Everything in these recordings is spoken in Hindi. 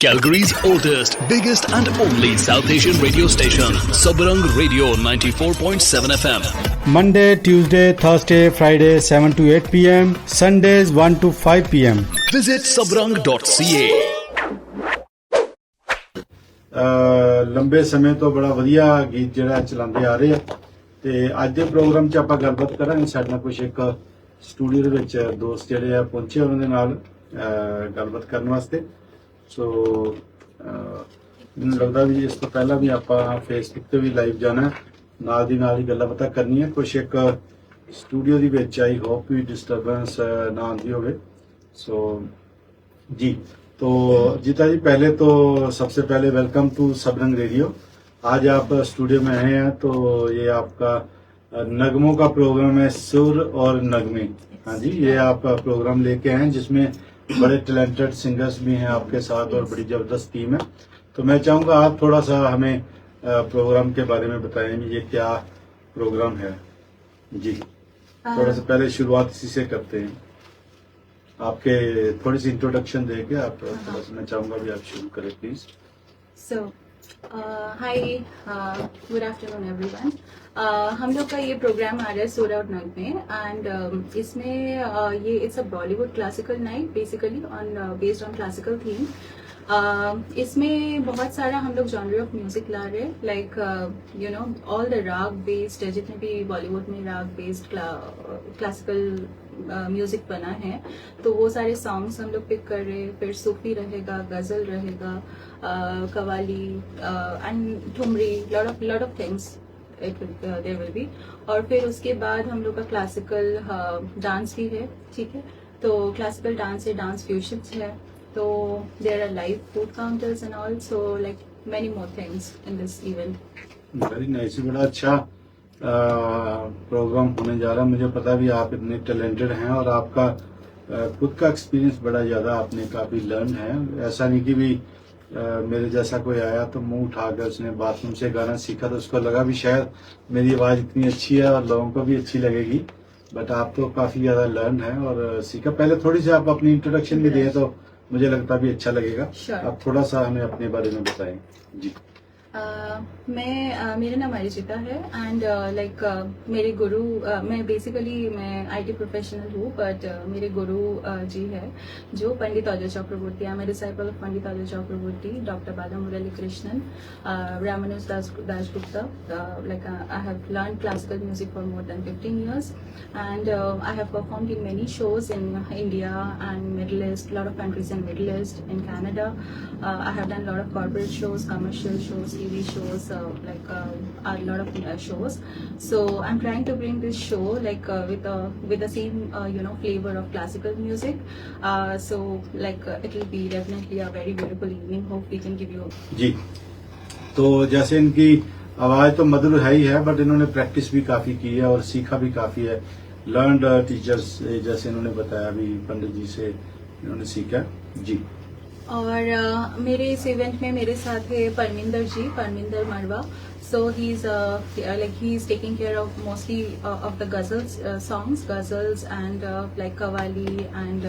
Calgary's oldest, biggest and only South Asian radio station, Sabrang Radio 94.7 FM. Monday, Tuesday, Thursday, Friday 7 to 8 p.m. Sundays 1 to 5 p.m. Visit sabrang.ca. ਲੰਬੇ ਸਮੇਂ ਤੋਂ ਬੜਾ ਵਧੀਆ ਗੀਤ ਜਿਹੜਾ ਚਲਾਉਂਦੇ ਆ ਰਹੇ ਆ ਤੇ ਅੱਜ ਦੇ ਪ੍ਰੋਗਰਾਮ 'ਚ ਆਪਾਂ ਗੱਲਬਾਤ ਕਰਾਂਗੇ। ਸਾਡੇ ਨਾਲ ਕੁਝ ਇੱਕ ਸਟੂਡੀਓ ਦੇ ਵਿੱਚ ਦੋਸਤ ਜਿਹੜੇ ਆ ਪਹੁੰਚੇ ਉਹਨਾਂ ਦੇ ਨਾਲ ਗੱਲਬਾਤ ਕਰਨ ਵਾਸਤੇ। ਸੋ ਮੈਨੂੰ ਲੱਗਦਾ ਵੀ ਇਸ ਤੋਂ ਪਹਿਲਾਂ ਵੀ ਆਪਾਂ ਫੇਸਬੁੱਕ ਤੇ ਵੀ ਲਾਈਵ ਜਾਣਾ, ਨਾਲ ਦੀ ਨਾਲ ਹੀ ਗੱਲਾਂ ਬਾਤਾਂ ਕਰਨੀਆਂ। ਕੁਝ ਇੱਕ ਸਟੂਡੀਓ ਦੇ ਵਿੱਚ ਆਈ ਹੋਪ ਵੀ ਡਿਸਟਰਬੈਂਸ ਨਾ ਆਉਂਦੀ ਹੋਵੇ। सो जी, तो जीता जी पहले तो सबसे पहले वेलकम टू सबरंग रेडियो। आज आप स्टूडियो में आए हैं तो ये आपका नगमों का प्रोग्राम है, सुर और नगमे। हाँ जी, ये आप प्रोग्राम लेके आए हैं जिसमें बड़े टैलेंटेड सिंगर्स भी हैं आपके साथ और बड़ी जबरदस्त टीम है। तो मैं चाहूँगा आप थोड़ा सा हमें प्रोग्राम के बारे में बताएं, ये क्या प्रोग्राम है जी। थोड़ा सा पहले शुरुआत इसी से करते हैं, आपके थोड़ी सी इंट्रोडक्शन देके आप थोड़ा सा मैं चाहूँगा भी आप शुरू करें please. So hi, good afternoon everyone. हम लोग का ये प्रोग्राम आ रहा है सुर और नगमे एंड इसमें ये it's a Bollywood classical night basically on based on classical theme. इसमें बहुत सारा हम लोग जॉनर ऑफ म्यूजिक ला रहे हैं, like you know all the राग बेस्ड, जितने भी बॉलीवुड में राग बेस्ड क्लासिकल म्यूजिक बना है तो वो सारे सॉन्ग्स हम लोग पिक कर रहे हैं। फिर सूफी रहेगा, गजल रहेगा, qawwali and thumri, lot of things there will be. और फिर उसके बाद हम लोग का क्लासिकल डांस भी है, ठीक है। तो क्लासिकल डांस है, डांस फ्यूजन्स है, तो there are live food counters and all, so like many more things in this event. Very nice, बड़ा अच्छा प्रोग्राम होने जा रहा है। मुझे पता भी आप इतने टैलेंटेड हैं और आपका खुद का एक्सपीरियंस बड़ा ज़्यादा आपने काफ़ी लर्न है। ऐसा नहीं कि भी मेरे जैसा कोई आया तो मुंह उठाकर उसने बाथरूम से गाना सीखा तो उसको लगा भी शायद मेरी आवाज़ इतनी अच्छी है और लोगों को भी अच्छी लगेगी, बट आप तो काफ़ी ज़्यादा लर्न है और सीखा। पहले थोड़ी सी आप अपनी इंट्रोडक्शन भी दें तो मुझे लगता भी अच्छा लगेगा। आप थोड़ा सा हमें अपने बारे में बताएं जी। मेरा नाम अरिजिता है एंड लाइक मेरे गुरु, मैं बेसिकली मैं आईटी प्रोफेशनल हूँ, बट मेरे गुरु जी है जो Pandit Ajay Chakravarti. I am a disciple of Pandit Ajay Chakravarti, doctor Bala Murali Krishnan, Ramanuj Dasgupta. Like I have learn classical music for more than 15 years and I have performed in many shows in India and Middle East, lot of countries in Middle East, in Canada. I have done a lot of corporate shows, commercial shows, TV shows, like a lot of shows. So I'm trying to bring this show like with the same you know flavor of classical music. So like it will be definitely a very beautiful evening. Hope we can give you जी। तो जैसे इनकी आवाज़ तो मधुर है ही है, बट इन्होंने प्रैक्टिस भी काफ़ी की है और सीखा भी काफ़ी है। लर्नड टीचर्स जैसे इन्होंने बताया भी पंडित जी से इन्होंने सीखा जी। और मेरे इस इवेंट में मेरे साथ है परमिंदर जी, परमिंदर मरवा। So he's taking care of mostly of the ghazals and like qawwali and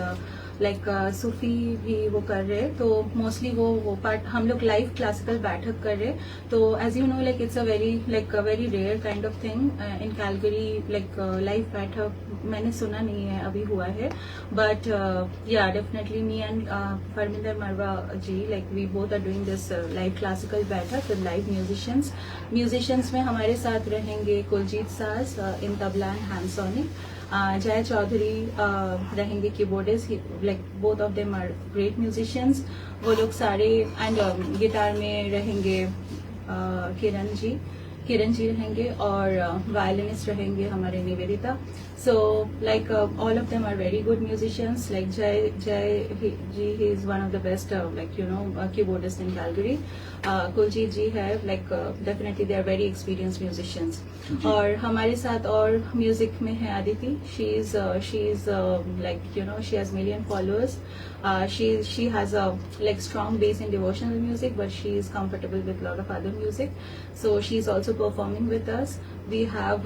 like सूफी भी वो कर रहे हैं। तो मोस्टली वो पार्ट हम लोग लाइव क्लासिकल बैठक कर रहे हैं। तो as you know like it's a very rare kind of thing in Calgary. Like live बैठक मैंने सुना नहीं है, अभी हुआ है, बट या definitely me and Parminder Marwah ji like we both are doing this live classical baithak with live musicians में हमारे साथ रहेंगे कुलजीत साज इन तबला एंड हैंड्सोनिक, जय चौधरी रहेंगे keyboardist, like both of them are great musicians वो लोग सारे। एंड गिटार में रहेंगे किरण जी रहेंगे और वायलिनिस्ट रहेंगे हमारे Nivedita. So like all of them are very good musicians. Like Jay ji, he is one of the best like you know keyboardist in Calgary. Kuljeet ji है, like definitely they are very experience musicians. और हमारे साथ और म्यूजिक में है Aditi. She is like you know she has million followers. She has a like strong base in devotional music, but she is comfortable with a lot of other music. So she is also performing with us. we have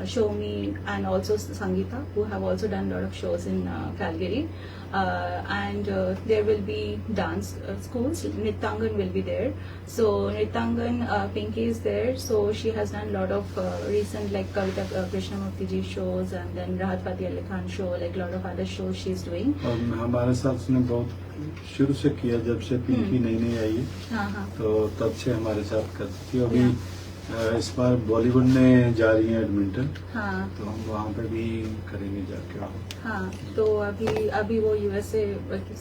Shomi and also Sangeeta, who have also done a lot of shows in Calgary. And there will be dance schools. Nrityangan will be there. So Nrityangan, Pinky is there. So she has done a lot of recent like Kavita Krishnamurthy ji shows, and then Rahat Fateh Ali Khan show, like a lot of other shows she's doing. और हमारे साथ उसने बहुत शुरू से किया, जब से पिंकी नई नई आई हाँ. तो तब से हमारे साथ करती थी। अभी इस बार बॉलीवुड में जा रही है एडमिंटन, हाँ. तो हम वहाँ पे भी करेंगे जाके वहाँ। हाँ, तो अभी वो यूएसए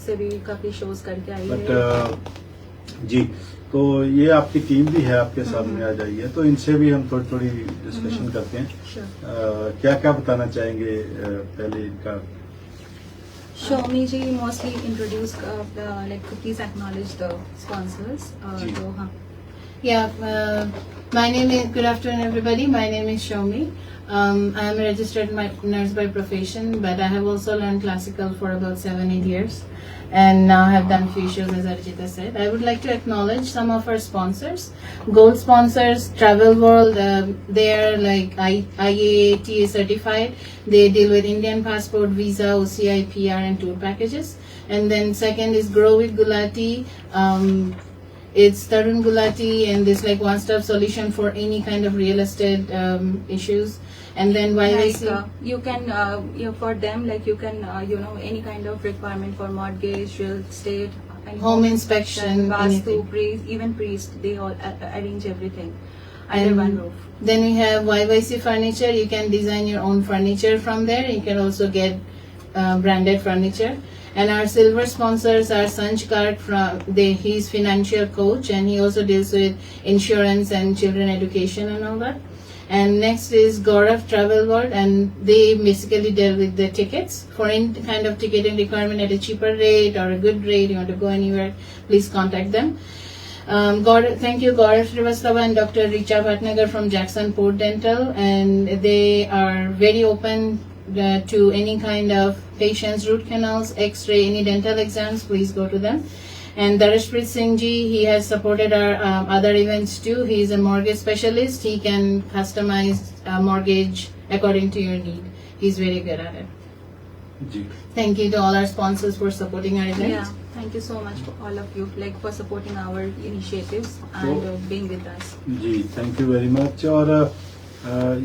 से भी काफी शोज करके आई है। बट जी, तो ये आपकी टीम भी है, आपके सामने आ जाइए, तो इनसे भी हम थोड़ी थोड़ी डिस्कशन करते हैं। Sure. क्या क्या बताना चाहेंगे पहले इनका? Shomi ji mostly introduce like please acknowledge the sponsors. जी. तो हाँ. Yeah, my name is, good afternoon everybody, my name is Shomi. I am a registered nurse by profession, but I have also learned classical for about 7-8 years, and now I have done few shows, as Arjita said. I would like to acknowledge some of our sponsors. Gold sponsors, Travel World, they are like IATA certified. They deal with Indian passport, visa, OCI, PR and tour packages. And then second is Grow with Gulati. It's Tarun Gulati, and this like one-stop solution for any kind of real estate issues. And then YYC. Like, you can for them, like you can any kind of requirement for mortgage, real estate, and Home inspection, vastu, anything. priest, even priest, they all arrange everything under And one roof. then we have YYC Furniture. You can design your own furniture from there. You can also get branded furniture. And our silver sponsors are Sanj Kark he's financial coach, and he also deals with insurance and children education and all that. And next is Gaurav Travel World, and they basically deal with the tickets. For any kind of ticketing requirement at a cheaper rate or a good rate, you want to go anywhere, please contact them. Thank you Gaurav Srivastava and Dr. Richa Bhatnagar from Jackson Port Dental, and they are very open to any kind of patients, root canals, x-ray, any dental exams, please go to them. And Darashpreet Singh ji, he has supported our other events too. He is a mortgage specialist. He can customize a mortgage according to your need. He's very good at it. जी, Thank you to all our sponsors for supporting our event. Yeah, thank you so much for all of you, like for supporting our initiatives and being with us. जी, थैंक यू वेरी मच। और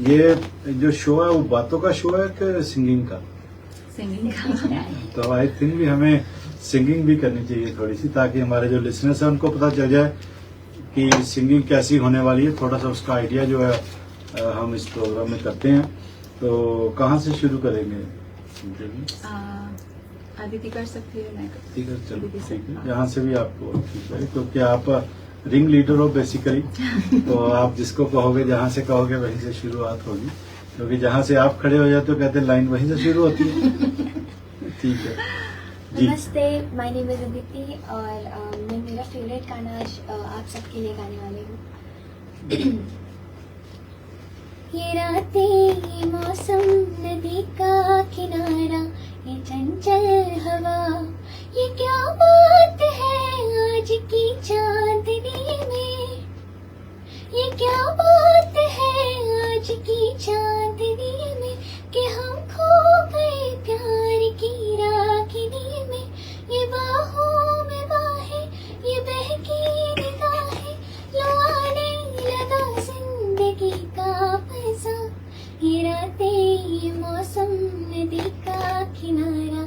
ये जो शो है वो बातों का शो है कि सिंगिंग का? Singing. तो आई थिंक भी हमें सिंगिंग भी करनी चाहिए थोड़ी सी, ताकि हमारे जो लिसनर्स हैं उनको पता चल जाए कि सिंगिंग कैसी होने वाली है। थोड़ा सा उसका आइडिया जो है हम इस प्रोग्राम में करते हैं। तो कहाँ से शुरू करेंगे? आदिति कर सकती है, मैं कर ठीक है, चलो आदिति से। ठीक है, जहाँ से भी आपको ठीक है, क्योंकि आप रिंग लीडर हो बेसिकली, तो आप जिसको कहोगे, जहाँ से कहोगे वहीं से शुरुआत होगी, क्योंकि जहाँ से आप खड़े हो जाते हो कहते हैं लाइन वहीं से शुरू होती है। ठीक है जी। नमस्ते, माय नेम इज अदिति और मैं मेरा फेवरेट गाना आज आप सबके लिए गाने वाली हूँ। ये रातें, ये मौसम, नदी का किनारा, ये चंचल हवा, ये क्या बात है आज की चांदनी में, ये क्या बात है आज की चांदनी में, कि हम खो गए प्यार की रागिनी में। ये बाहों में बाहें, ये बहकी निगाहें, लो आने लगा जिंदगी का मजा। ये रातें, ये मौसम, नदी का किनारा,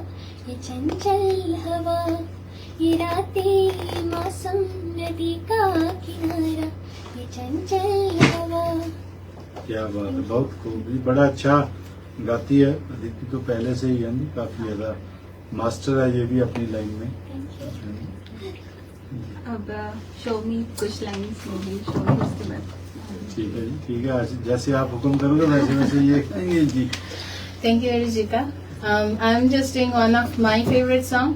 ये चंचल हवा, ये रातें, ये मौसम, नदी का किनारा, ये चंचल हवा। क्या बात है, बहुत खूब, बड़ा अच्छा गाती है अदिति, तो पहले से ही है नहीं, काफी ज्यादा मास्टर है ये भी अपनी लाइन में। अब शोमी कुछ लाइन्स होगी, शोमी उसके बाद। ठीक है जी, ठीक है, आज जैसे आप हुक्म करोगे वैसे वैसे ये कहेंगे जी। Thank you, Arijita. I'm just doing one of my favorite song.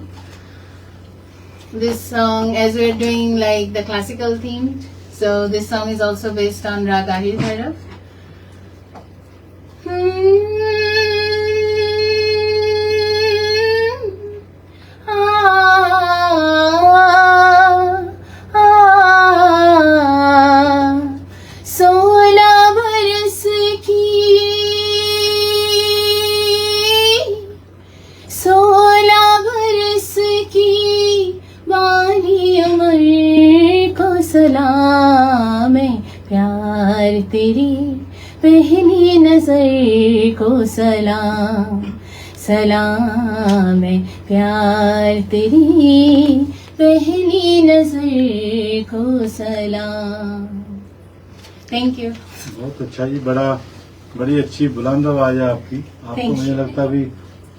This song, as we're doing like the classical theme, so this song is also based on Rag Ahir Bhairav. सोलह तेरी पहली नजर को सलाम, सलाम है प्यार तेरी पहली नजर को सलाम। Thank you. बहुत अच्छा जी, बड़ी अच्छी बुलंद आवाज है आपकी। आपको Thank मुझे you. लगता है भी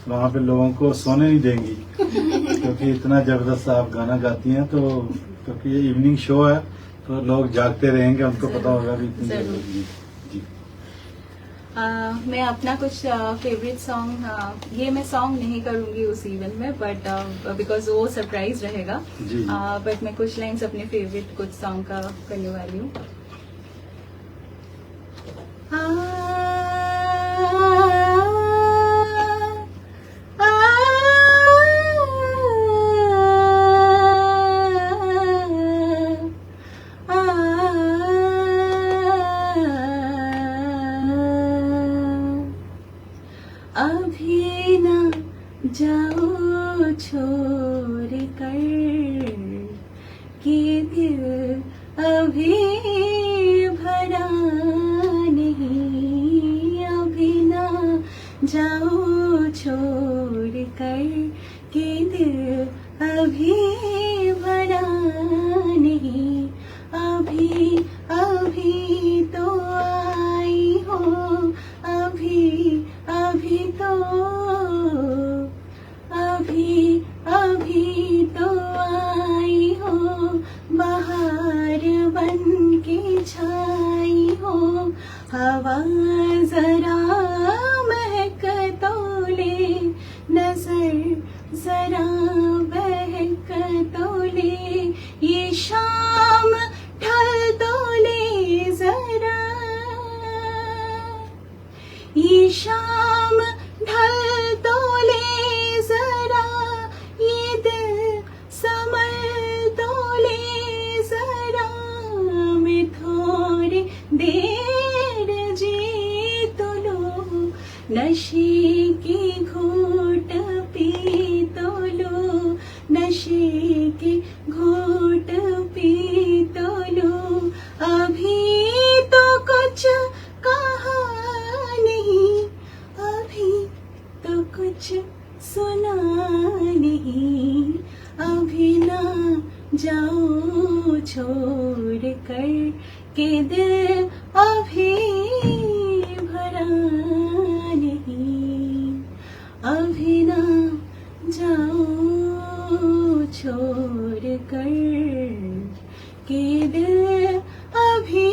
वहाँ पे लोगों को सोने नहीं देंगी क्योंकि इतना जबरदस्त आप गाना गाती हैं। तो क्योंकि ये इवनिंग शो है तो लोग जागते रहेंगे, उनको पता होगा भी इतनी जरूर। जरूरी जी। मैं अपना कुछ फेवरेट सॉन्ग, ये मैं सॉन्ग नहीं करूंगी उस इवेंट में, बट बिकॉज वो सरप्राइज रहेगा। जी। बट मैं कुछ लाइंस अपने फेवरेट कुछ सॉन्ग का करने वाली हूँ। अभी न जाओ छोड़ कर कि दिल अभी भरा नहीं, अभी न जाओ छोड़ कर कि दिल अभी भरा नहीं, अभी अभी तो आई हो, अभी अभी तो, अभी अभी तो आई हो, बाहर बन के छाई हो, हवा जरा महक तो ले, नजर जरा बहक तो ले, ये शाम ढल तो ले जरा, ये शाम ढल तो ले जरा, ये दिल समर तो ले जरा, मैं थोड़ी देर जी तो लो, नशे की घूट पी तो लो, नशे की घूट पी तो लो, अभी तो कुछ कहा नहीं, अभी तो कुछ सुना नहीं, अभी ना जाओ छोड़ कर के दिल अभी भरा नहीं, अभी ना जाओ छोड़ कर के दिल अभी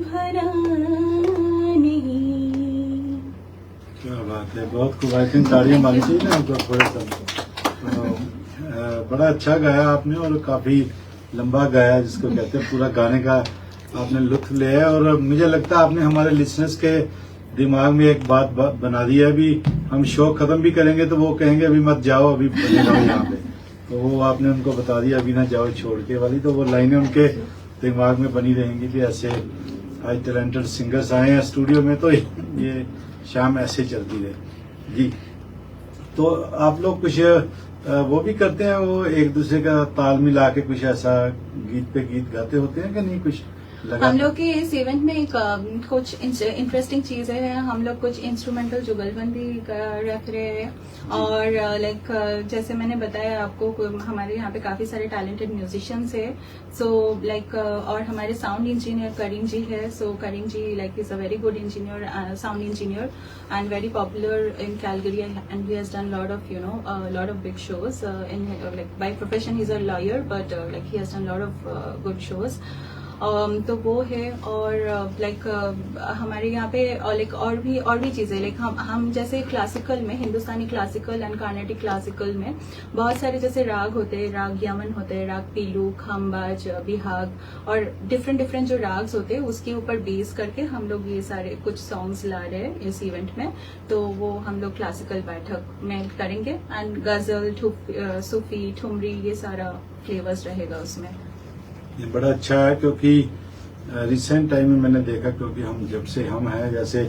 भरा नहीं। क्या बात है, बहुत खूब। आई थिंक ताड़ियां मारनी चाहिए ना आपको थोड़े सा। बड़ा अच्छा गाया आपने और काफी लंबा गाया, जिसको कहते हैं पूरा गाने का आपने लुत्फ लिया है। और मुझे लगता है आपने हमारे लिसनर्स के दिमाग में एक बात बना दी है, अभी हम शो खत्म भी करेंगे तो वो कहेंगे अभी मत जाओ, अभी बने रहो यहाँ पे। तो वो आपने उनको बता दिया अभी ना जाओ छोड़ के वाली, तो वो लाइनें उनके दिमाग में बनी रहेंगी कि ऐसे आज टैलेंटेड सिंगर्स आए हैं स्टूडियो में, तो ये शाम ऐसे चलती रहे जी। तो आप लोग कुछ वो भी करते हैं, वो एक दूसरे का ताल मिला के कुछ ऐसा गीत पे गीत गाते होते हैं कि नहीं? कुछ लगा हम लोग के इस इवेंट में एक कुछ इंटरेस्टिंग चीजें हैं। हम लोग कुछ इंस्ट्रूमेंटल जुगलबंदी रख रहे हैं और लाइक जैसे मैंने बताया आपको, हमारे यहाँ पे काफी सारे टैलेंटेड म्यूजिशियंस है। सो लाइक और हमारे साउंड इंजीनियर करीम जी है। So Karim ji like is a very good engineer, sound engineer and very popular in Calgary, and he has done lot of lot of big shows in like by profession he is a lawyer, but like he has done lot of good shows. तो वो है। और लाइक हमारे यहाँ पे लाइक और भी चीजें, लाइक हम जैसे क्लासिकल में, हिंदुस्तानी क्लासिकल एंड कार्नेटिक क्लासिकल में बहुत सारे जैसे राग होते हैं, राग यमन होते हैं, राग पीलू, खम्बाज, बिहाग और डिफरेंट जो राग्स होते हैं उसके ऊपर बेस करके हम लोग ये सारे कुछ सॉन्ग्स ला रहे हैं इस इवेंट में। तो वो हम लोग क्लासिकल बैठक में करेंगे एंड गजल, सूफी, ठुमरी, ये सारा फ्लेवर्स रहेगा उसमें। ये बड़ा अच्छा है क्योंकि रिसेंट टाइम में मैंने देखा, क्योंकि हम जब से हम हैं, जैसे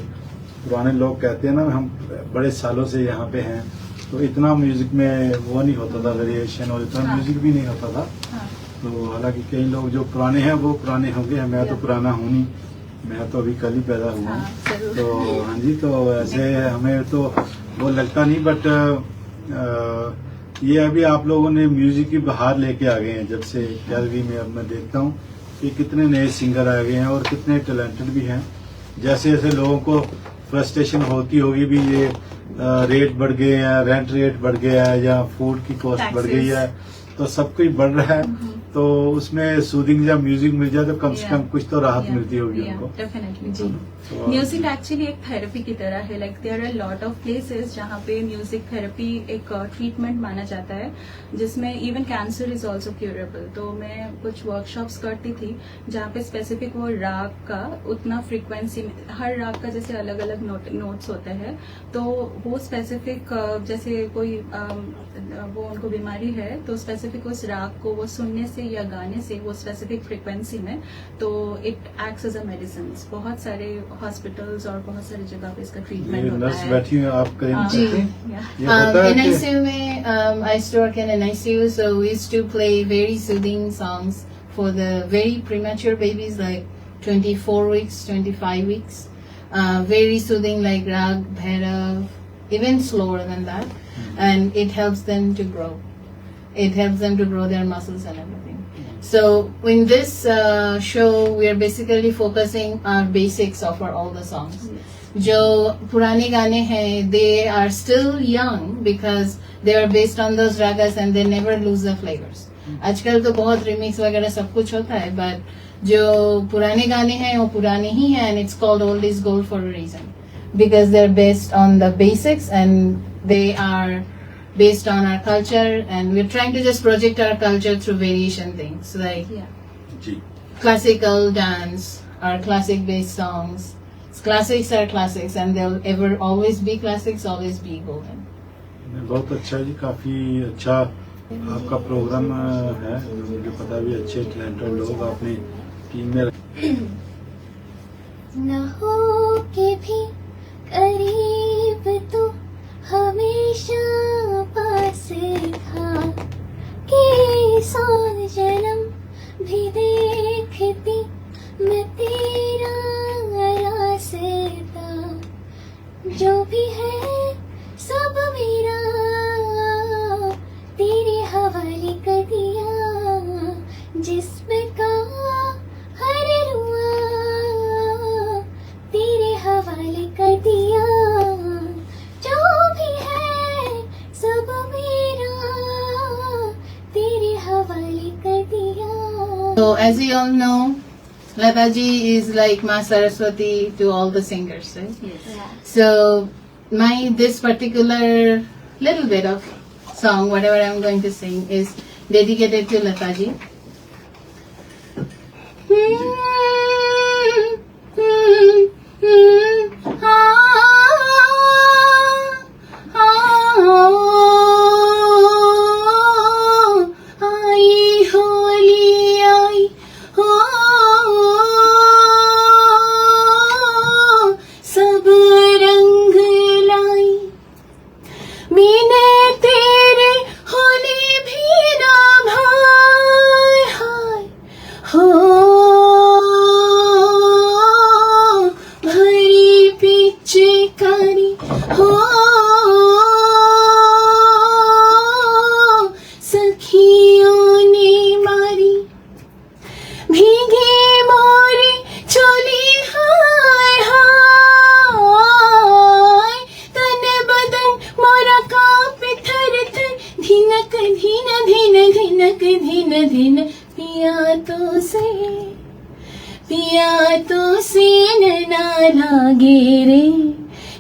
पुराने लोग कहते हैं ना, हम बड़े सालों से यहाँ पे हैं, तो इतना म्यूजिक में वो नहीं होता था वेरिएशन, और इतना म्यूजिक भी नहीं होता था। तो हालांकि कई लोग जो पुराने हैं वो पुराने होंगे, मैं तो पुराना हूँ नहीं, मैं तो अभी कल ही पैदा हुआ हूँ। हाँ, जरूर। तो हाँ जी, तो ऐसे हमें तो वो लगता नहीं, बट ये अभी आप लोगों ने म्यूजिक की बहार लेके आ गए हैं। जब से गैलरी में अब मैं देखता हूँ कि कितने नए सिंगर आ गए हैं और कितने टैलेंटेड भी हैं। जैसे जैसे लोगों को फ्रस्ट्रेशन होती होगी भी, ये रेट बढ़ गए हैं, रेंट रेट बढ़ गया है या फूड की कॉस्ट बढ़ गई है, तो सब कुछ बढ़ रहा है। तो उसमें सूदिंग या म्यूजिक मिल जाए तो कम से कम कुछ तो राहत मिलती होगी उनको। डेफिनेटली जी। म्यूजिक एक्चुअली एक थेरेपी की तरह है। Like there are lot of places जहाँ पे म्यूजिक थेरेपी एक ट्रीटमेंट माना जाता है, जिसमें even cancer is also curable. तो मैं कुछ वर्कशॉप्स करती थी जहाँ पे स्पेसिफिक वो राग का उतना फ्रीक्वेंसी, हर राग का जैसे अलग अलग नोट्स होते हैं, तो वो स्पेसिफिक जैसे कोई वो उनको बीमारी है तो स्पेसिफिक उस राग को वो सुनने से या गाने से वो स्पेसिफिक फ्रीक्वेंसी में, तो it acts as a medicine. बहुत सारे हॉस्पिटल्स और बहुत सारी जगह पे इसका ट्रीटमेंट होता नर्स है। बैठी हैं, आप करें हाँ, जी। ये होता है कि NICU में I used to work in NICU, so we used to play very soothing songs for the very premature babies, like 24 weeks, 25 weeks. Very soothing, like Rag, Bhairav, even slower than that, and it helps them to grow. It helps them to grow their muscles and everything. So in this show, we are basically focusing on basics of all the songs. जो पुराने गाने हैं, they are still young because they are based on those ragas and they never lose the flavors. आजकल तो बहुत रिमिक्स वगैरह सब कुछ होता है, but जो पुराने गाने हैं वो पुराने ही हैं, and it's called old is gold for a reason because they're based on the basics and they are based on our culture, and we're trying to just project our culture through variation things like ji classical dance or classic based songs. Classics are classics and they'll ever always be classics, always be golden. बहुत अच्छा जी, काफी अच्छा आपका प्रोग्राम है। मुझे पता भी अच्छे टैलेंटेड लोग आपने टीम में न हो के भी करीब तो हमेशा पास था, कि 100 जन्म भी देखती मैं तेरा रास्ता। जो भी है सब मेरा तेरे हवाले कर दिया, जिस्म का हर रुआ तेरे हवाले कर दिया। जो भी है सब मेरा तेरे हवाले कर दिया। So as you all know, Lataji is like Ma Saraswati to all the singers, right? Yes. So this particular little bit of song, whatever I'm going to sing, is dedicated to Lataji.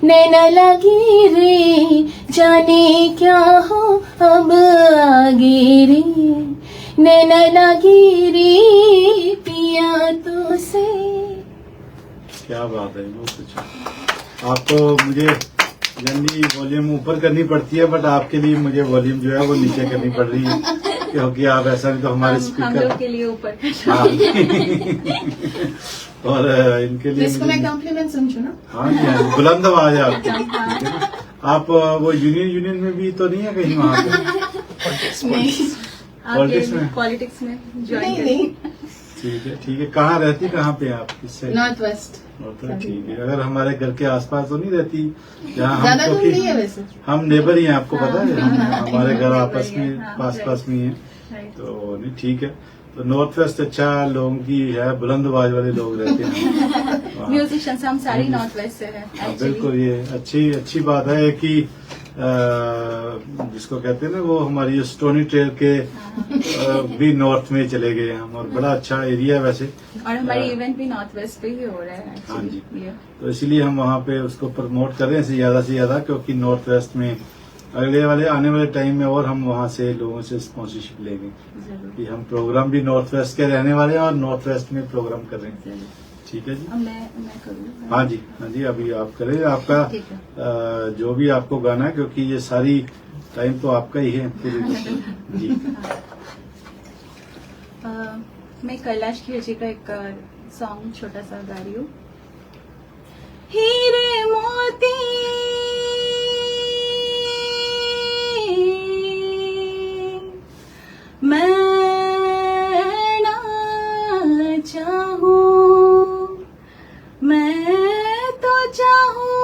नैना लगी रे, जाने क्या हो अब आगे रे। नैना लगी रे पिया तो से। क्या बात है, बहुत अच्छा। आपको मुझे जनरली वॉल्यूम ऊपर करनी पड़ती है, बट आपके लिए मुझे वॉल्यूम जो है वो नीचे करनी पड़ रही है, क्योंकि आप ऐसा नहीं तो हमारे हम स्पीकर लोग के लिए ऊपर हाँ। और इनके लिए इसको मैं कॉम्प्लीमेंट समझू ना। हाँ जी, हाँ, बुलंद आवाज है आपकी, ठीक है ना? आप वो यूनियन में भी तो नहीं है कहीं वहाँ पे? नहीं, पॉलिटिक्स में ज्वाइन नहीं करें। नहीं, ठीक है। कहाँ रहती, कहाँ पे आप इससे? North west. ठीक है। अगर हमारे घर के आसपास तो नहीं रहती, जहाँ ज्यादा हम, दूर क्योंकि नहीं है वैसे। हम नेबर ही हैं, आपको पता है, हाँ, हमारे घर neighbor आपस ही हैं, में हाँ, पास में ही है, Right. तो नहीं ठीक है। तो नॉर्थ वेस्ट अच्छा लोगों की है, बुलंद आवाज वाले लोग रहते हैं वहाँ। म्यूजिशियंस हम सारे नॉर्थ वेस्ट से हैं हाँ, एक्चुअली। बिल्कुल, ये अच्छी बात है कि जिसको कहते हैं ना, वो हमारी स्टोनी ट्रेल के भी नॉर्थ में चले गए हम, और बड़ा अच्छा एरिया है वैसे। और हमारे हाँ। इवेंट भी नॉर्थ वेस्ट पे ही हो रहा है हाँ जी। एक्चुअली। तो इसीलिए हम वहाँ पे उसको प्रमोट कर रहे हैं ज्यादा से ज्यादा, क्योंकि नॉर्थ वेस्ट में आने वाले टाइम में और हम वहाँ से लोगों से स्पॉन्सरशिप लेंगे जरूर कि हम प्रोग्राम भी नॉर्थ वेस्ट के रहने वाले हैं और नॉर्थ वेस्ट में प्रोग्राम कर रहे हैं। जरूर। ठीक है जी। अब मैं करूँ? हाँ जी, अभी आप करें, आपका ठीक है। जो भी आपको गाना है, क्योंकि ये सारी टाइम तो आपका ही है पूरी। जी। मैं कैलाश खेर जी का एक सॉन्ग छोटा सा गा रही हूँ। हीरे मोती मैं ना चाहूं, मैं तो चाहूं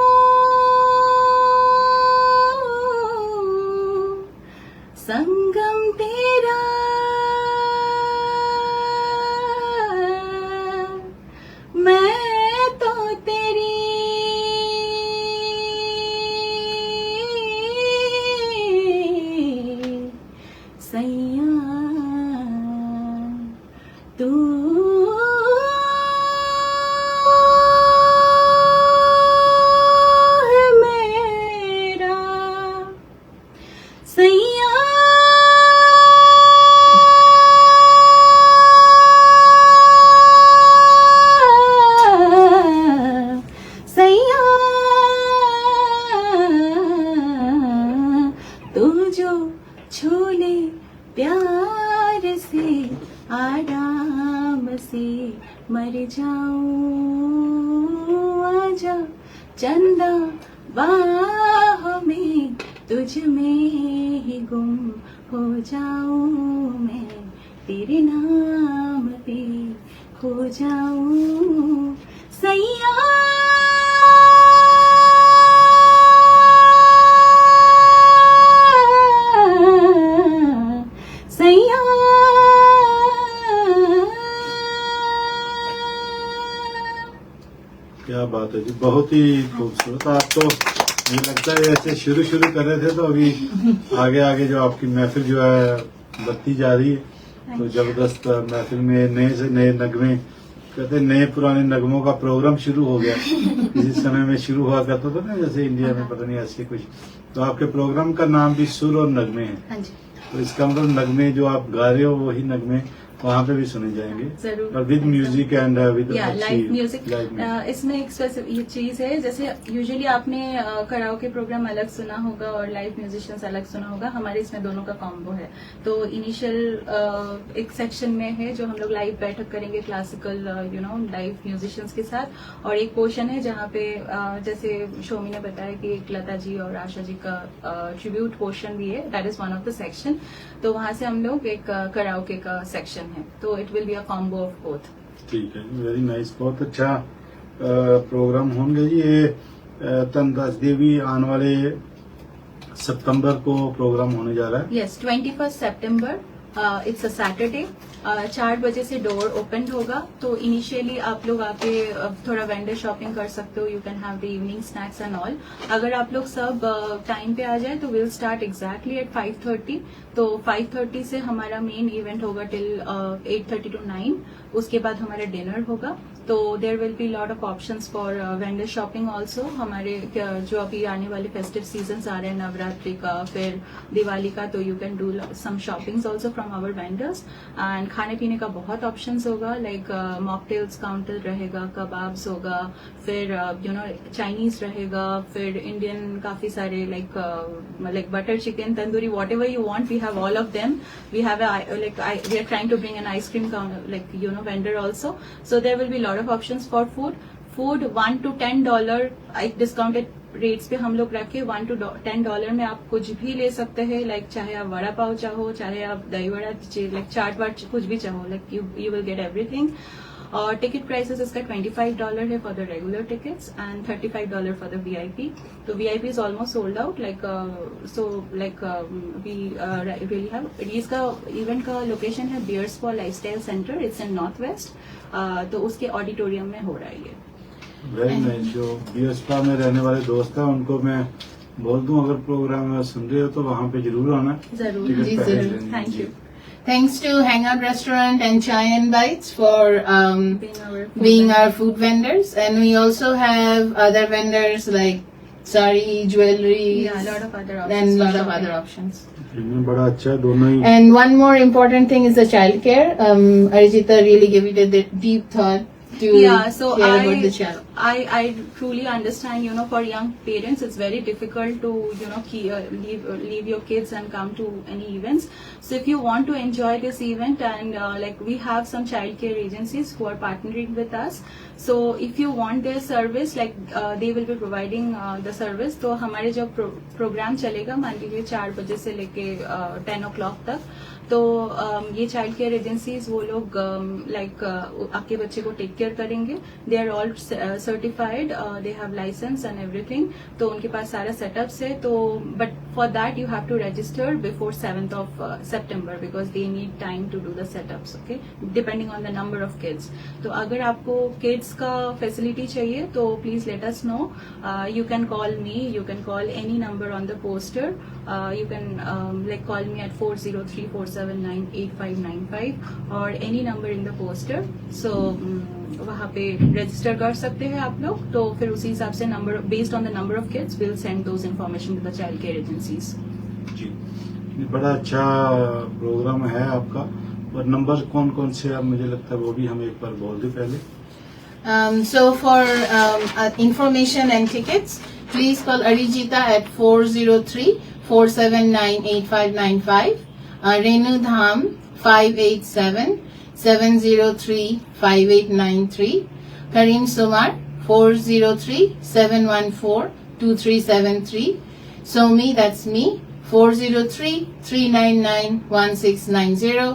संगम तेरा, मैं तो तेरी सैया, तू है मेरा सैया, सैया, तू जो छू ले प्यार से आराम से मर जाऊं, आजा चंदा बाहों में तुझ में ही गुम हो जाऊं, मैं तेरे नाम पे खो जाऊं सैया। सैया, क्या बात है जी, बहुत ही खूबसूरत। आप तो मुझे लगता है ऐसे शुरू कर रहे थे, तो अभी आगे जो आपकी महफिल जो है बढ़ती जा रही है, तो जबरदस्त महफिल में नए से नए नगमे, कहते हैं नए पुराने नगमों का प्रोग्राम शुरू हो गया। किसी समय में शुरू हुआ करता था ना, जैसे इंडिया में, पता नहीं ऐसे कुछ। तो आपके प्रोग्राम का नाम भी सुर और नगमे है, हाँ जी तो इसका मतलब नगमे जो आप गा रहे हो वही नगमे वहाँ पे भी सुने जाएंगे, जरूर। और with music and with live music. इसमें एक ये चीज है, जैसे यूजुअली आपने कराओके प्रोग्राम अलग सुना होगा और लाइव म्यूजिशियंस अलग सुना होगा, हमारे इसमें दोनों का कॉम्बो है। तो इनिशियल एक सेक्शन में है जो हम लोग लाइव बैठक करेंगे क्लासिकल लाइव म्यूजिशियंस के साथ, और एक पोर्शन है जहाँ पे जैसे शोमी ने बताया कि एक लता जी और आशा जी का ट्रिब्यूट पोर्शन भी है, that is one of the section. तो वहां से हम लोग एक कराओके का सेक्शन है, तो it will be a combo of both. ठीक है, वेरी नाइस, बहुत अच्छा प्रोग्राम होंगे जी। ये तनदास देवी आने वाले सितंबर को प्रोग्राम होने जा रहा है। Yes, 21 September, it's a Saturday. 4 बजे से डोर ओपन होगा। तो इनिशियली आप लोग आके थोड़ा वेंडर शॉपिंग कर सकते हो, you can have the evening snacks and all. अगर आप लोग सब टाइम पे आ जाए तो विल स्टार्ट एग्जैक्टली एट 5:30। तो 5:30 से हमारा मेन इवेंट होगा टिल 8:30 to 9। उसके बाद हमारा डिनर होगा। तो there will be lot of options for vendor shopping also. हमारे जो अभी आने वाले फेस्टिव सीजन आ रहे हैं, नवरात्रि का, फिर दिवाली का, तो you can do some shoppings also from our vendors. And खाने पीने का बहुत ऑप्शंस होगा, लाइक मॉकटेल्स काउंटर रहेगा, कबाब्स होगा, फिर चाइनीज रहेगा, फिर इंडियन काफी सारे like butter chicken, tandoori, whatever you want, we have all of them. We have we are trying to bring an ice cream vendor also. So there will be a lot of options for food. Food $1 to $10 discounted rates पे हम लोग रखे $1 to $10 में आप कुछ भी ले सकते हैं, लाइक चाहे आप वड़ा पाव चाहो, चाहे आप दही वड़ा, लाइक चाट वाट कुछ भी चाहो, like you will get everything. और टिकट प्राइसेस इसका $25 है for the regular tickets and $35 for the VIP. तो VIP is almost sold out, like so like we really have. इसका इवेंट का लोकेशन है Bearspaw lifestyle centre, it's in north west. तो उसके ऑडिटोरियम में हो रहा है ये. Very nice. जो बियर स्पा में रहने वाले दोस्त हैं उनको मैं बोल दूं, अगर प्रोग्राम सुन रहे हो तो वहाँ पे जरूर आना. जरूर. टिकट जी, पहले जरूर. लेनी. थैंक जी. You. Thanks to Hangout Restaurant and Chai and Bites for Being our food vendors, and we also have other vendors like sari, jewelry, Yeah, a lot of other options and for lot of shopping. other options. इनमें बड़ा अच्छा है दोनों ही. And one more important thing is the childcare. Arijita really gave it a deep thought to Yeah, so care about the child. I truly understand, for young parents it's very difficult to leave your kids and come to any events. So if you want to enjoy this event, and like we have some childcare agencies who are partnering with us, so if you want their service, like they will be providing the service. तो हमारे जब प्रोग्राम चलेगा, मान लीजिए 4 बजे से लेके 10 o'clock तक, तो ये चाइल्ड केयर एजेंसीज वो लोग लाइक आपके बच्चे को टेक केयर करेंगे. They are all certified, they have licence and everything. तो उनके पास सारा सेटअप्स है. तो but for that you have to register before 7th of September because they need time to do the setups. Okay, depending on the number of kids. तो अगर आपको किड्स का फैसिलिटी चाहिए तो please let us know. You can call me, you can call any number on the poster. You can like call me at 403-479-8595 or any number in the poster. So वहाँ पे रजिस्टर कर सकते हैं आप लोग. तो फिर उसी हिसाब से number based on the number of kids will send those information to the child care agencies. जी, ये बड़ा अच्छा प्रोग्राम है आपका. और नंबर कौन कौन से आप, मुझे लगता है वो भी हम एक बार बोल दें पहले. So for information and tickets, please call Arijita at 403-479-8595. Renu Dham 587-703-5893. Karim Sumar 403-714-2373. Somi, that's me, 403-399-1690.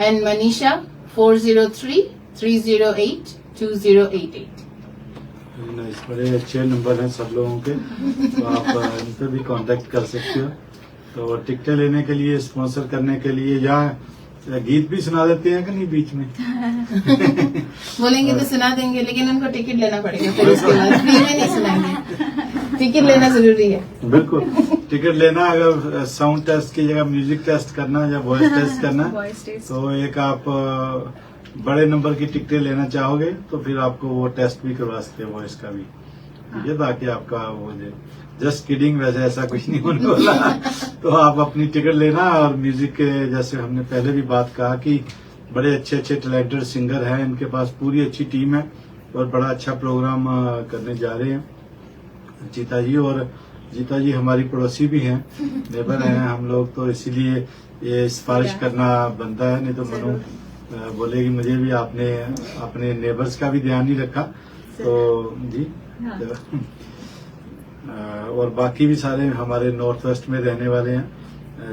And Manisha 403-308-2088. Nice. बड़े अच्छे नंबर हैं सब लोगों के, तो आप इन पे भी कांटेक्ट कर सकते हो. तो टिकटें लेने के लिए, स्पॉन्सर करने के लिए, या गीत भी सुना देते हैं कि नहीं बीच में? बोलेंगे तो सुना देंगे, लेकिन उनको टिकट लेना पड़ेगा. फिर उसके बाद फ्री में नहीं सुनाएंगे. टिकट लेना जरूरी है. बिल्कुल, टिकट लेना. अगर साउंड टेस्ट की जगह म्यूजिक टेस्ट करना या वॉइस टेस्ट करना, Voice test. तो एक आप बड़े नंबर की टिकटें लेना चाहोगे तो फिर आपको वो टेस्ट भी करवा सकते हैं, वॉइस का भी. ठीक है, ताकि आपका वो जस्ट किडिंग, वैसे ऐसा कुछ नहीं होने वाला. तो आप अपनी टिकट लेना. और म्यूजिक के, जैसे हमने पहले भी बात कहा कि बड़े अच्छे अच्छे टैलेंटेड सिंगर हैं, इनके पास पूरी अच्छी टीम है और बड़ा अच्छा प्रोग्राम करने जा रहे हैं जीता जी. और जीता जी हमारी पड़ोसी भी हैं, नेबर हैं हम लोग, तो इसीलिए ये सिफारिश करना बनता है. नहीं तो मनु बोलेगी मुझे भी आपने अपने नेबर्स का भी ध्यान नहीं रखा. तो जी, हाँ. और बाकी भी सारे हमारे नॉर्थ वेस्ट में रहने वाले हैं.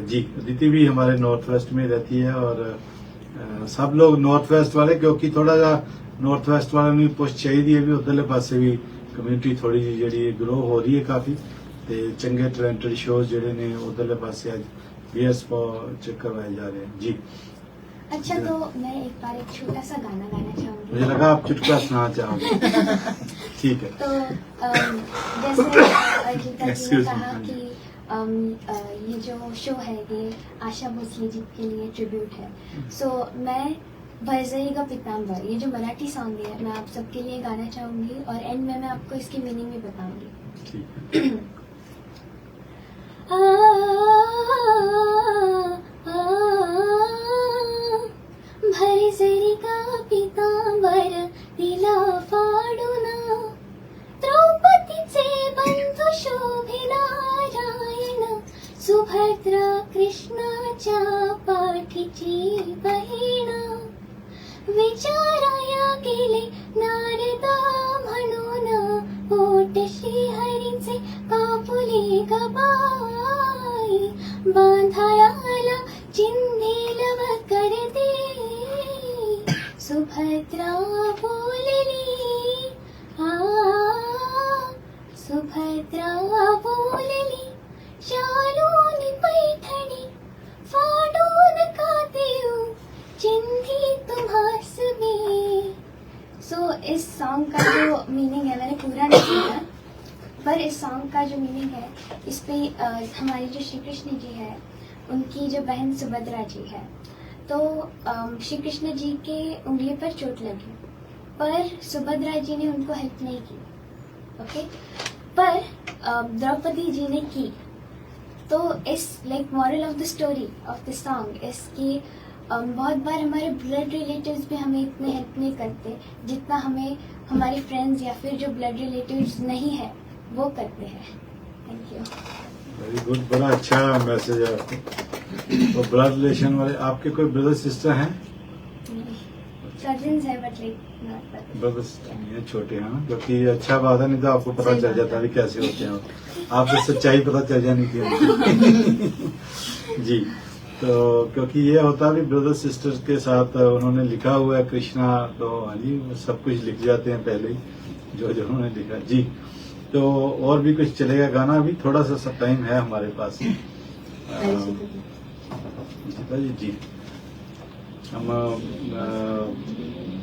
जी, अदिति भी हमारे नॉर्थ वेस्ट में रहती है. और सब लोग नॉर्थ वेस्ट वाले, क्योंकि थोड़ा सा नॉर्थ वेस्ट वाले ने पोस्ट चाहिए भी, उधरले पासे भी कम्युनिटी थोड़ी जी ग्रो हो रही है काफी. ते चंगे टैलेंटेड शोज ਜਿਹੜੇ ਨੇ उधरले पासे आज बीएस चेक करवाए जा रहे हैं. जी, अच्छा, तो मैं एक बार एक छोटा सा गाना गाना चाहूंगी. मुझे लगा आप चुटकुला सुनाना चाहोगे. ठीक है. तो जैसे अजीता जी ने Excuse me. कहा कि ये जो शो है ये आशा भोसले जी के लिए ट्रिब्यूट है. सो मैं भरजईगा पितांबर, ये जो मराठी सॉन्ग है, मैं आप सबके लिए गाना चाहूंगी और एंड में मैं आपको इसकी मीनिंग भी बताऊंगी. ठीक है. भरजरीगा पितांबर तिला फाडून द्रौपदीचे बंधू शोभे नारायण, सुभद्रा कृष्णाच्या पाठीची बहीण. विचाराया गेले नारदा म्हणून, पोट श्रीहरींचे बाई बांधायाला चिंधीलव कर दे सुभद्रा बोलली सुभद्रा बोलली शालून पैठणी फाडून का देऊ चिंधी तुम्हास में। सो इस सॉन्ग का जो मीनिंग है मैंने पूरा नहीं सुना, पर इस सॉन्ग का जो मीनिंग है इस पे हमारी जो श्री कृष्ण जी है उनकी जो बहन सुभद्रा जी है, तो श्री कृष्ण जी के उंगली पर चोट लगी पर सुभद्रा जी ने उनको हेल्प नहीं की, ओके, पर द्रौपदी जी ने की। तो इस like moral of the story of the song इसकी बहुत बार हमारे ब्लड रिलेटिव्स भी हमें इतने हेल्प नहीं करते जितना हमें हमारे फ्रेंड्स या फिर जो ब्लड रिलेटिव्स नहीं है वो करते हैं। Thank you. वेरी गुड, बड़ा अच्छा मैसेज है आपको। तो ब्लड रिलेशन वाले आपके कोई ब्रदर सिस्टर हैं? कजिन्स है but like not brother sister नहीं है, छोटे हैं, क्योंकि अच्छा बात है, नहीं तो आपको पता चल जाता भी कैसे होते हैं आपको सच्चाई पता चल जानी थी जी। तो क्योंकि ये होता भी ब्रदर सिस्टर्स के साथ उन्होंने लिखा हुआ है कृष्णा, तो हाँ जी सब कुछ लिख जाते हैं पहले ही जो जो उन्होंने लिखा जी। तो और भी कुछ चलेगा गाना? अभी थोड़ा सा टाइम है हमारे पास। जी हम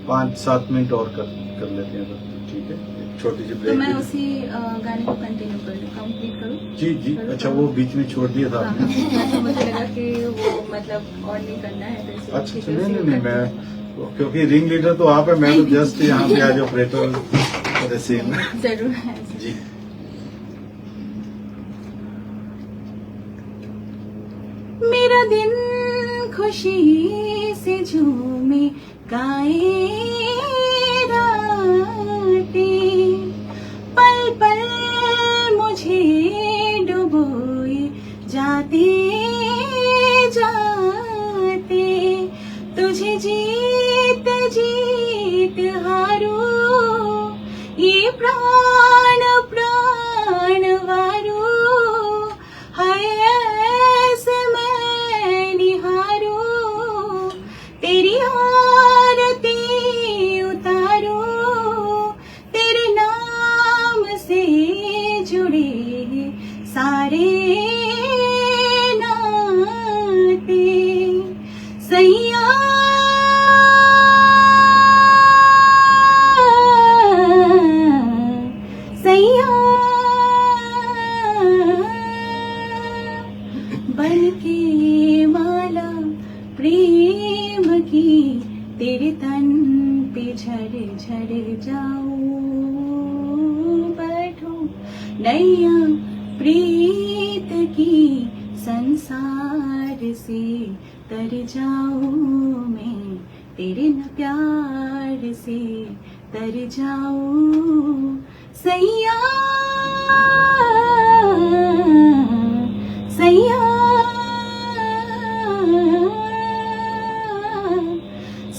5-7 मिनट और कर लेते हैं, तो ठीक है, एक छोटी सी तो ब्रेक। मैं उसी गाने को कंटिन्यू कर लूँ, कंप्लीट करूँ? जी जी, अच्छा वो बीच में छोड़ दिया था आपने? तो मुझे लगा कि वो मतलब और नहीं करना है, तो इसलिए अच्छा ठीक है, नहीं उसी नहीं को नहीं, continue। मैं क्योंकि रिंग लीडर तो आप है, मैं तो जस्ट यहाँ पे आज ऑपरेटर सेम जरूर है जी। मेरा दिन खुशी से झूमे गाए रातें, पल पल मुझे डुबोए जाते जाते, तुझे जीत जीत हारो ये प्राण प्राण वारो, हाय ऐसे मैं निहारो, तेरी आरती उतारो, तेरे नाम से जुड़े सारे नाते, सैया सैया बन के माला प्रेम की तेरे तन पे झड़ झड़ जाऊं, बैठो नैया प्रीत की संसार से तर जाऊं, मैं तेरे न प्यार से तर जाऊं, सैया सैया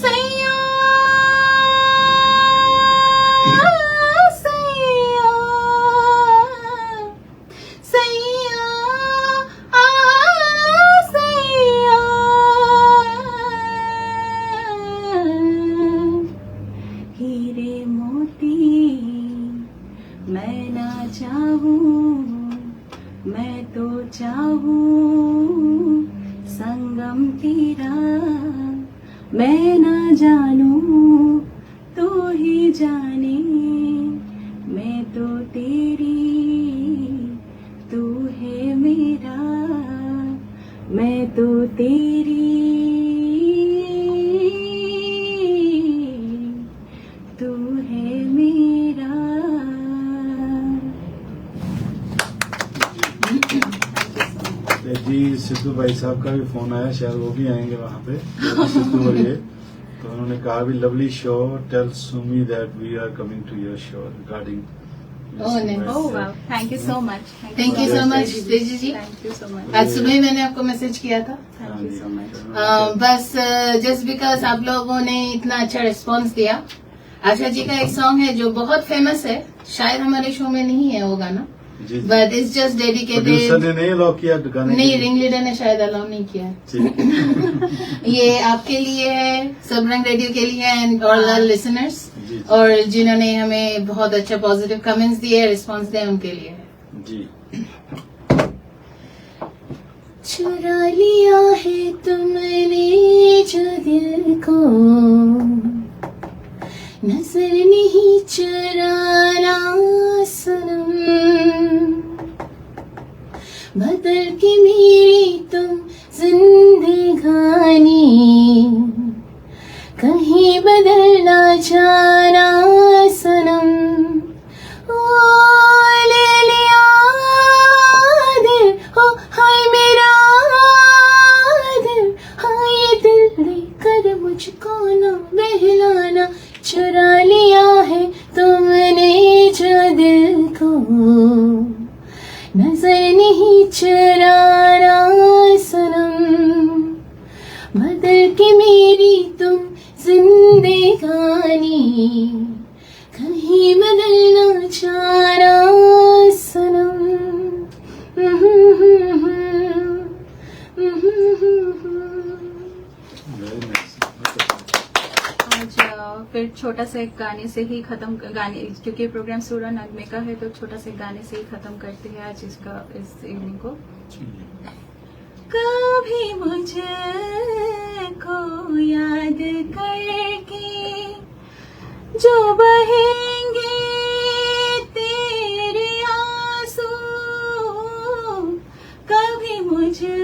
सैया सैया सैया सैया, हीरे मोती मैं ना चाहूं, मैं तो चाहूं संगम तेरा, मैं ना जानूं तू ही जाने, मैं तो तेरी तू है मेरा, मैं तो तेरी तू है मेरा। जी सिद्धू भाई साहब का भी फोन आया, शायद वो भी आएंगे वहाँ पे, सिद्धू बोलिए। तो उन्होंने कहा भी lovely show, tell Sumi that we are coming to your show regarding. Oh, nice. Oh wow, thank you so much. Thank you so much, तेजी जी। Thank you so much. आज सुबह ही मैंने आपको मैसेज किया था। Thank you so much. बस जस्ट बिकॉज आप लोगों ने इतना अच्छा रिस्पॉन्स दिया। आशा जी का एक सॉन्ग है जो बहुत फेमस है, शायद हमारे शो में नहीं है वो गाना, जी। but it's just producer dedicated. ने नहीं अलाउ किया गाने नहीं, के लिए? रिंग लीडर ने शायद अलाउ नहीं किया। ठीक है। ये आपके लिए है, सबरंग रेडियो के लिए एंड ऑल आवर लिसनर्स, जी। और जिन्होंने हमें बहुत अच्छा पॉजिटिव कमेंट्स दिए, रिस्पांस दिया, उनके लिए है। जी। चुरा लिया है तुमने जो दिल को, नजर नहीं चुराना सनम, बदल के मेरी तुम जिंदगानी, कहीं बदल ना जाना सनम। ओ ले लिया दिल, ओ हाय मेरा दिल, हाँ ये दिल लेकर मुझको ना बहलाना, चुरा लिया है तुमने जो दिल को, नजर नहीं चुराना सनम, बदल के मेरी तुम जिंदगानी, कहीं बदलना जाना सनम। Very nice. आज फिर छोटा सा एक गाने से ही खत्म, गाने क्योंकि प्रोग्राम सूरा नगमे का है तो छोटा से गाने से ही खत्म करते हैं आज इसका, इस इवनिंग को। कभी मुझे को याद करके जो बहेंगे तेरे आंसू, कभी मुझे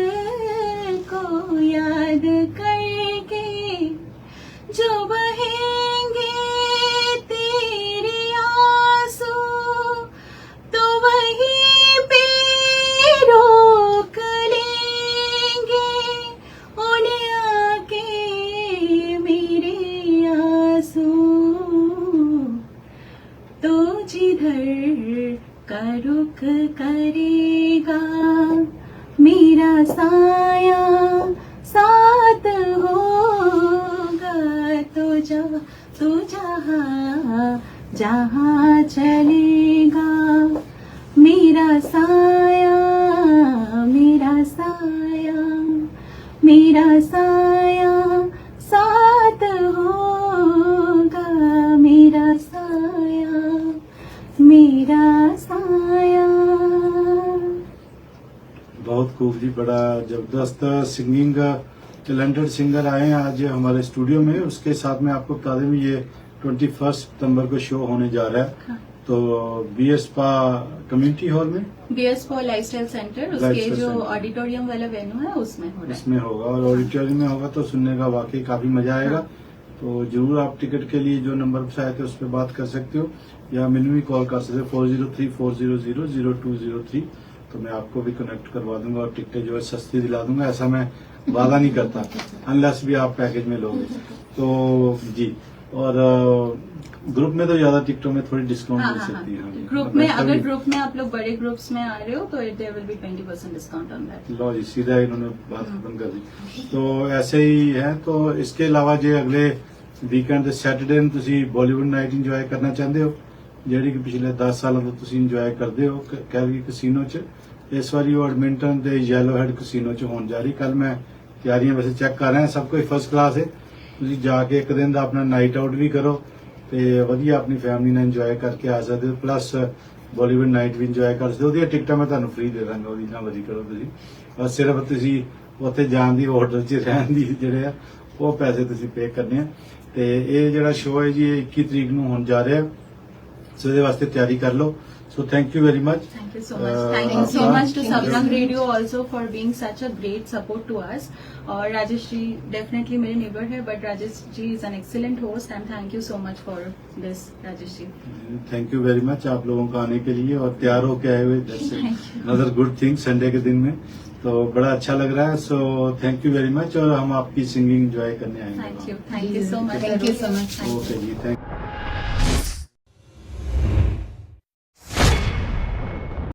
को याद करके जो बहेंगे तेरे आंसू, तो वहीं पे रोक लेंगे उन्हें आके मेरे आंसू, तो जिधर का रुख करेगा मेरा साया साथ होगा, तो जहाँ जहाँ चलेगा मेरा साया, मेरा साया, मेरा साया साथ होगा, मेरा साया, मेरा साया। बहुत खूब जी, बड़ा जबरदस्त सिंगिंग टैलेंटेड सिंगर आए हैं आज हमारे स्टूडियो में। उसके साथ में आपको बता दें ये 21 सितंबर को शो होने जा रहा है, हाँ। तो BS स्पा कम्युनिटी हॉल में, BS फॉर लाइफस्टाइल सेंटर, उसके लाइफस्टाइल जो सेंटर। ऑडिटोरियम वाला वेन्यू है उसमें हो रहा है। इसमें होगा और ऑडिटोरियम में होगा, तो सुनने का वाकई काफी मजा आएगा। हाँ। तो जरूर आप टिकट के लिए जो नंबर पर आए थे उस पर बात कर सकते हो, या मैंने भी कॉल कर सकते हो 4034000203, तो मैं आपको भी कनेक्ट करवा दूंगा और टिकटें जो है सस्ती दिला दूंगा। ऐसा मैं वादा नहीं करता अनलेस भी आप पैकेज में लोगे तो जी। और ग्रुप में तो ज्यादा टिकटों में थोड़ी डिस्काउंट हाँ, मिल हाँ, सकती है। हाँ। हाँ। ग्रुप में, अगर ग्रुप में आप लोग बड़े ग्रुप्स में आ रहे हो तो there will be 20% discount on that. लो जी, सीधा इन्होंने बात खत्म कर दी। तो ऐसे ही है। तो इसके अलावा जो अगले वीकेंड सैटरडे ਨੂੰ ਤੁਸੀਂ ਬਾਲੀਵੁੱਡ ਨਾਈਟ ਇੰਜੋਏ ਕਰਨਾ ਚਾਹੁੰਦੇ ਹੋ, ਜਿਹੜੀ ਕਿ ਪਿਛਲੇ 10 ਸਾਲਾਂ ਤੋਂ ਤੁਸੀਂ ਇੰਜੋਏ ਕਰਦੇ ਹੋ ਕੈਲਗਰੀ ਕਸੀਨੋ 'ਚ। ਇਸ ਵਾਰੀ ਉਹ ਐਡਮਿੰਟਨ ਦੇ ਯੈਲੋ ਹੈਡ ਕਸੀਨੋ 'ਚ ਹੋਣ ਜਾ ਰਹੀ। ਕੱਲ ਮੈਂ ਤਿਆਰੀਆਂ ਵੈਸੇ ਚੈੱਕ ਕਰ ਰਿਹਾ, ਸਭ ਕੁਝ ਫਸਟ ਕਲਾਸ ਹੈ। ਤੁਸੀਂ ਜਾ ਕੇ ਇੱਕ ਦਿਨ ਦਾ ਆਪਣਾ ਨਾਈਟ ਆਊਟ ਵੀ ਕਰੋ ਤੇ ਵਧੀਆ ਆਪਣੀ ਫੈਮਿਲੀ ਨਾਲ ਇੰਜੋਏ ਕਰਕੇ ਆ ਸਕਦੇ ਹੋ, ਪਲੱਸ ਬਾਲੀਵੁੱਡ ਨਾਈਟ ਵੀ ਇੰਜੋਏ ਕਰ ਸਕਦੇ ਹੋ। ਉਹਦੀਆਂ ਟਿਕਟਾਂ ਮੈਂ ਤੁਹਾਨੂੰ ਫ੍ਰੀ ਦੇ ਦਾਂਗਾ, ਉਹਦੀ ਨਾ ਵਰੀ ਕਰੋ ਤੁਸੀਂ। ਬਸ ਸਿਰਫ ਤੁਸੀਂ ਉੱਥੇ ਜਾਣ ਦੀ, ਹੋਟਲ 'ਚ ਰਹਿਣ ਦੀ ਜਿਹੜੇ ਆ ਉਹ ਪੈਸੇ ਤੁਸੀਂ ਪੇ ਕਰਨੇ ਆ। ਤੇ ਇਹ ਜਿਹੜਾ ਸ਼ੋਅ ਹੈ ਜੀ ਇਹ 21 ਤਰੀਕ ਨੂੰ ਹੋਣ ਜਾ ਰਿਹਾ, ਸੋ ਇਹਦੇ ਵਾਸਤੇ ਤਿਆਰੀ ਕਰ ਲਓ। So thank you very much. Thank you so much. Thank you so much to Sabrang Radio also for being such a great support to us. और राजेश जी definitely मेरे neighbor है, but Rajesh ji is an excellent host and thank you so much for this, Rajesh ji. Thank you very much आप लोगों का आने के लिए और तैयार होके आए हुए। अनदर गुड थिंग संडे के दिन में, तो बड़ा अच्छा लग रहा है। So thank you very much और हम आपकी सिंगिंग एंजॉय करने आएंगे। Thank you so much. Thank you so much. Thank you. Okay जी, थैंक